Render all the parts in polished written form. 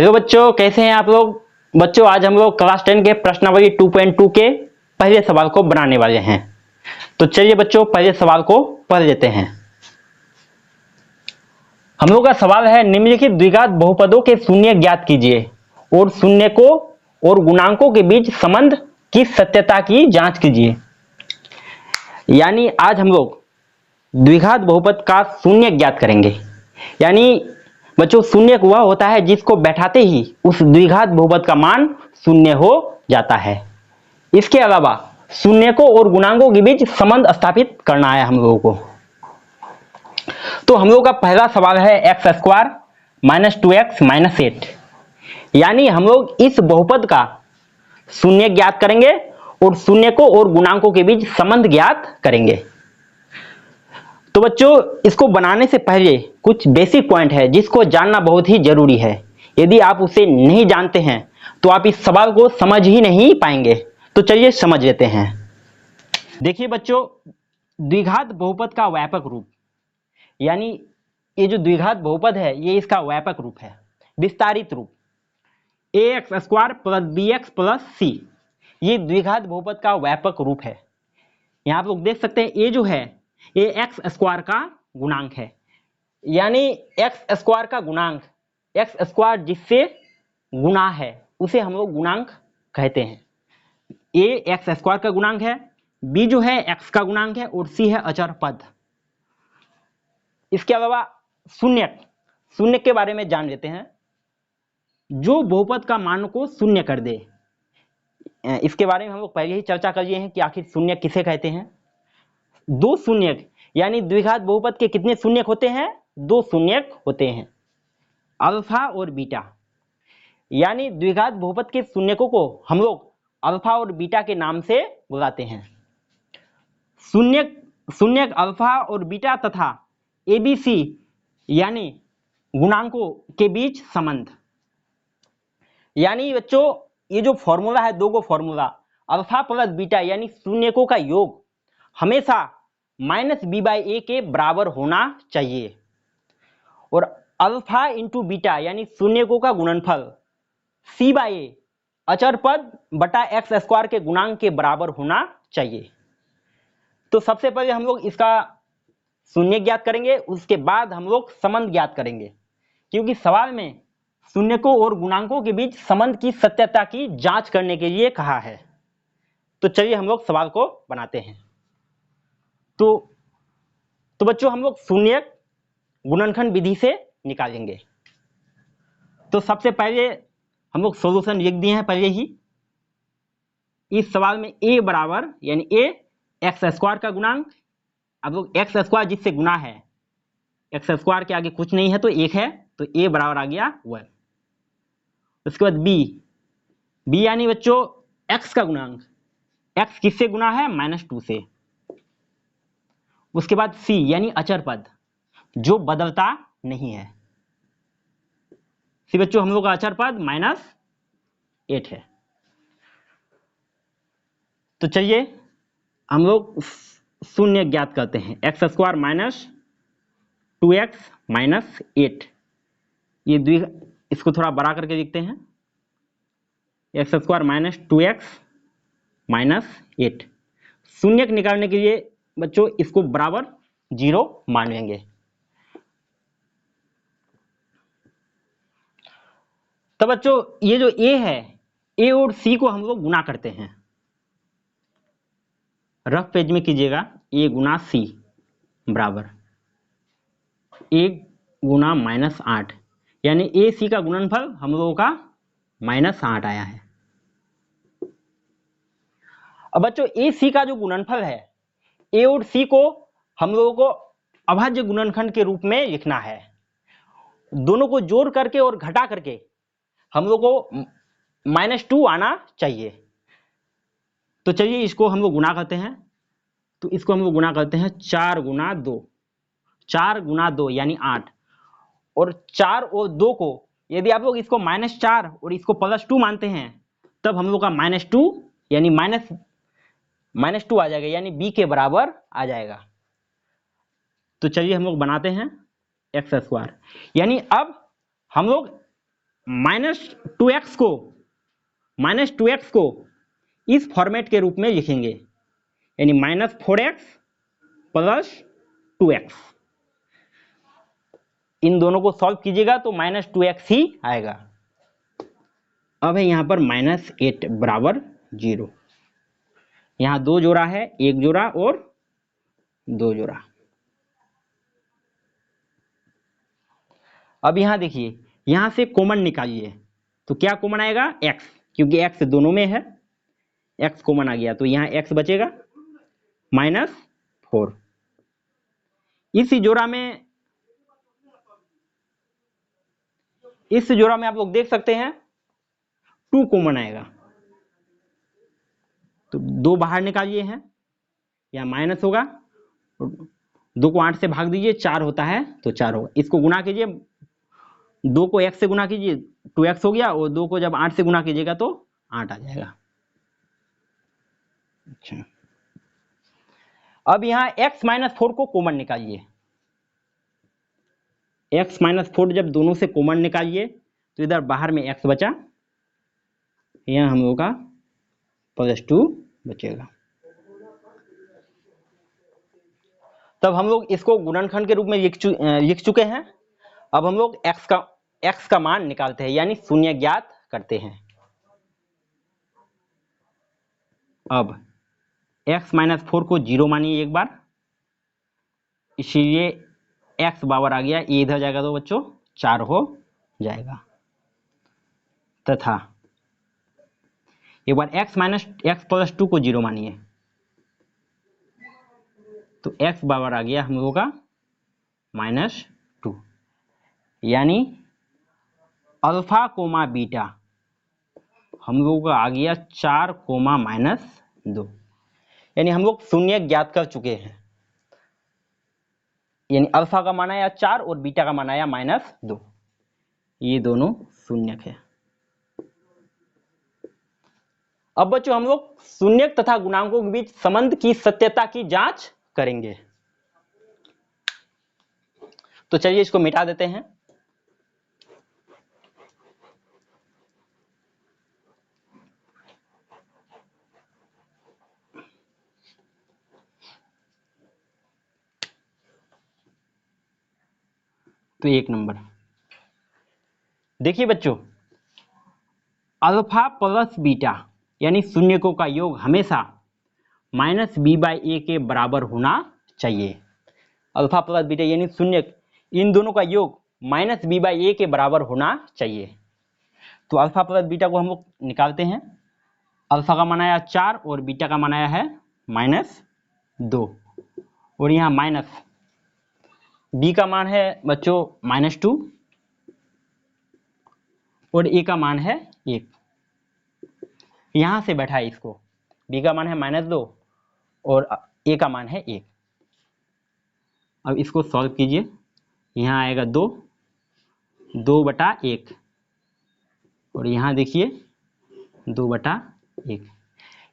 Hello बच्चों, कैसे हैं आप लोग। बच्चों, आज हम लोग क्लास 10 के प्रश्नावली 2.2 के पहले सवाल को बनाने वाले हैं। तो चलिए बच्चों, पहले सवाल को पढ़ लेते हैं। हम लोग का सवाल है, निम्नलिखित द्विघात बहुपदों के शून्य ज्ञात कीजिए और शून्यकों और गुणांकों के बीच संबंध की सत्यता की जांच कीजिए। यानी आज हम लोग द्विघात बहुपद का शून्य ज्ञात करेंगे। यानी बच्चों, शून्य वह होता है जिसको बैठाते ही उस द्विघात बहुपद का मान शून्य हो जाता है। इसके अलावा शून्यकों और गुणांकों के बीच संबंध स्थापित करना है हम लोगों को। तो हम लोग का पहला सवाल है x square minus 2x minus 8। यानी हम लोग इस बहुपद का शून्य ज्ञात करेंगे और शून्यकों और गुणांकों के बीच संबंध ज्ञात करेंगे। तो बच्चों, इसको बनाने से पहले कुछ बेसिक पॉइंट है जिसको जानना बहुत ही जरूरी है। यदि आप उसे नहीं जानते हैं तो आप इस सवाल को समझ ही नहीं पाएंगे। तो चलिए समझ लेते हैं। देखिए बच्चों, द्विघात बहुपद का व्यापक रूप, यानी ये जो द्विघात बहुपद है ये इसका व्यापक रूप है, विस्तारित रूप ax square plus bx plus c। ये द्विघात बहुपद का व्यापक रूप है। यहाँ आप लोग देख सकते हैं, ये जो है ये एक्स स्क्वायर का गुणांक है। यानी एक्स स्क्वायर का गुणांक, एक्स स्क्वायर जिससे गुणा है उसे हम लोग गुणांक कहते हैं। ए एक्स स्क्वायर का गुणांक है, बी जो है एक्स का गुणांक है और सी है अचर पद। इसके अलावा शून्य के बारे में जान लेते हैं। जो बहुपद का मान को शून्य कर दे, इसके बारे में हम लोग पहले ही चर्चा कर लिए हैं कि आखिर शून्य किसे कहते हैं। दो शून्यक, यानी द्विघात बहुपद के कितने शून्यक होते हैं? दो शून्यक होते हैं, अल्फा और बीटा। यानी द्विघात बहुपद के शून्यकों को हम लोग अल्फा और बीटा के नाम से बुलाते हैं। शून्यक अल्फा और बीटा तथा एबीसी यानी गुणांकों के बीच संबंध। यानी बच्चों, ये जो फॉर्मूला है, दो गो फॉर्मूला, अल्फा प्लस बीटा यानी शून्यकों का योग हमेशा माइनस बी बाई ए के बराबर होना चाहिए और अल्फा इंटू बीटा यानी शून्यकों का गुणनफल सी बाई ए अचर पद बटा एक्स स्क्वायर के गुणांक के बराबर होना चाहिए। तो सबसे पहले हम लोग इसका शून्य ज्ञात करेंगे, उसके बाद हम लोग संबंध ज्ञात करेंगे, क्योंकि सवाल में शून्यकों और गुणांकों के बीच संबंध की सत्यता की जांच करने के लिए कहा है। तो चलिए हम लोग सवाल को बनाते हैं। तो बच्चों, हम लोग शून्यक गुणनखंड विधि से निकालेंगे। तो सबसे पहले हम लोग सॉल्यूशन लिख दिए हैं पहले ही। इस सवाल में a बराबर, यानी a एक्स स्क्वायर का गुणांक, अब लोग एक्स स्क्वायर जिससे गुना है, एक्स स्क्वायर के आगे कुछ नहीं है तो एक है, तो a बराबर आ गया 1। उसके बाद b यानी बच्चों x का गुणांक, x किससे गुना है? -2 से। उसके बाद c यानी अचर पद जो बदलता नहीं है। सी बच्चों, हम लोग का अचर पद -8 है। तो चलिए हम लोग शून्य ज्ञात करते हैं। X square minus 2x minus 8, ये इसको थोड़ा बड़ा करके लिखते हैं। X square minus 2x minus 8। शून्य निकालने के लिए बच्चों इसको बराबर 0 मान लेंगे। तो बच्चों, ये जो a है, a और c को हम लोग गुना करते हैं। रफ पेज में कीजिएगा, a गुना c बराबर a गुना -8, यानी a c का गुणनफल हम लोगों का -8 आया है। अब बच्चों, a c का जो गुणनफल है, a और c को हम लोगों को अभाज्य गुणनखंड के रूप में लिखना है। दोनों को जोड़ करके और घटा करके हम लोग को -2 आना चाहिए। तो चलिए इसको हम लोग गुना करते हैं। तो इसको हम लोग गुना करते हैं 4 गुना 2, 4 गुना 2 यानी 8, और 4 और 2 को यदि आप लोग इसको -4 और इसको +2 मानते हैं तब हम लोग का -2 यानी -2 आ जाएगा, यानी b के बराबर आ जाएगा। तो चलिए हम लोग बनाते हैं एक्स स्क्वायर, यानी अब हम लोग माइनस टू एक्स को इस फॉर्मेट के रूप में लिखेंगे, यानी -4x प्लस 2x। इन दोनों को सॉल्व कीजिएगा तो -2x ही आएगा। अब है यहां पर -8 बराबर 0। यहां 2 जोड़ा है, 1 जोड़ा और 2 जोड़ा। अब यहां देखिए, यहां से कॉमन निकालिए तो क्या कॉमन आएगा? x, क्योंकि x दोनों में है, x कॉमन आ गया तो यहां x बचेगा -4। इस जोड़ा में आप लोग देख सकते हैं 2 कॉमन आएगा, तो 2 बाहर निकालिए हैं, या माइनस होगा, 2 को 8 से भाग दीजिए, 4 होता है तो 4 होगा। इसको गुना कीजिए, 2 को x से गुना कीजिए 2x हो गया, और 2 को जब 8 से गुना कीजिएगा तो 8 आ जाएगा। अच्छा, अब यहां x - 4 को कॉमन निकालिए। x - 4 जब दोनों से कॉमन निकालिए तो इधर बाहर में x बचा, यहां हम लोग का +2 बचेगा। तब हम लोग इसको गुणनखंड के रूप में लिख चुके हैं। अब हम लोग x का मान निकालते हैं, यानी शून्य ज्ञात करते हैं। अब x - 4 को 0 मानिए एक बार, इसीलिए x बराबर आ गया, ये इधर जाएगा तो बच्चों 4 हो जाएगा। तथा एक बार x + 2 को 0 मानिए तो x बराबर आ गया हम लोगों का -2, यानी अल्फा कोमा बीटा हम लोगों का आ गया 4 कोमा -2, यानी हम लोग शून्य ज्ञात कर चुके हैं। यानी अल्फा का मान आया 4 और बीटा का मान आया -2, ये दोनों शून्यक है। अब बच्चों हम लोग शून्यक तथा गुणांकों के बीच संबंध की सत्यता की जांच करेंगे। तो चलिए इसको मिटा देते हैं। तो 1 नंबर देखिए बच्चों, अल्फा प्लस बीटा यानी शून्यकों का योग हमेशा -b/a के बराबर होना चाहिए। अल्फा प्लस बीटा यानी शून्यक, इन दोनों का योग -b/a के बराबर होना चाहिए। तो अल्फा प्लस बीटा को हम लोग निकालते हैं। अल्फा का मान आया 4 और बीटा का मान आया है -2, और यहाँ माइनस बी का मान है बच्चों -2 और ए का मान है 1। यहां से बैठाए इसको, बी का मान है -2 और ए का मान है 1। अब इसको सॉल्व कीजिए, यहाँ आएगा 2/1 और यहाँ देखिए 2/1,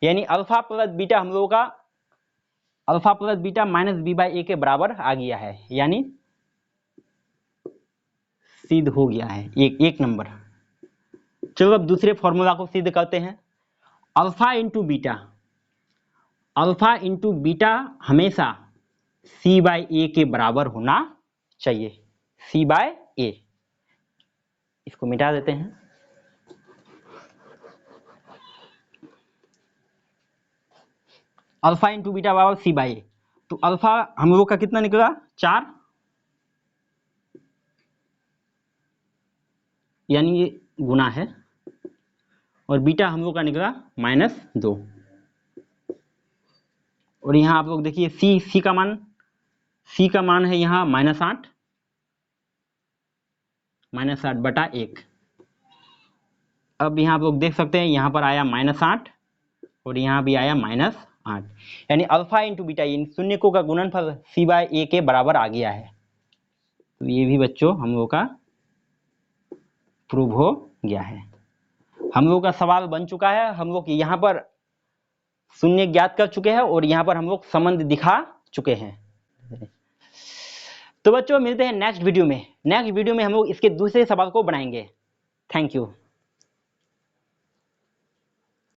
यानी अल्फा प्लस बीटा हम लोगों का अल्फा प्लस बीटा -b/a के बराबर आ गया है, यानी सिद्ध हो गया है, एक नंबर। चलो अब दूसरे फॉर्मूला को सिद्ध करते हैं। अल्फा इंटू बीटा हमेशा c/a के बराबर होना चाहिए, c/a। इसको मिटा देते हैं। अल्फा इंटू बीटा बराबर c/a, तो अल्फा हम लोग का कितना निकला 4, यानी ये गुना है, और बीटा हम लोग का निकला -2, और यहाँ आप लोग देखिए c का मान है यहाँ -8 -8/1। अब यहाँ आप लोग देख सकते हैं यहाँ पर आया -8 और यहाँ भी आया -8, यानी अल्फा इंटू बीटा इन शून्यकों का गुणनफल c/a के बराबर आ गया है। तो ये भी बच्चों हम लोग का प्रूव हो गया है। हम लोग का सवाल बन चुका है, हम लोग यहाँ पर शून्य ज्ञात कर चुके हैं और यहाँ पर हम लोग संबंध दिखा चुके हैं। तो बच्चों मिलते हैं नेक्स्ट वीडियो में। नेक्स्ट वीडियो में हम लोग इसके दूसरे सवाल को बनाएंगे। Thank you.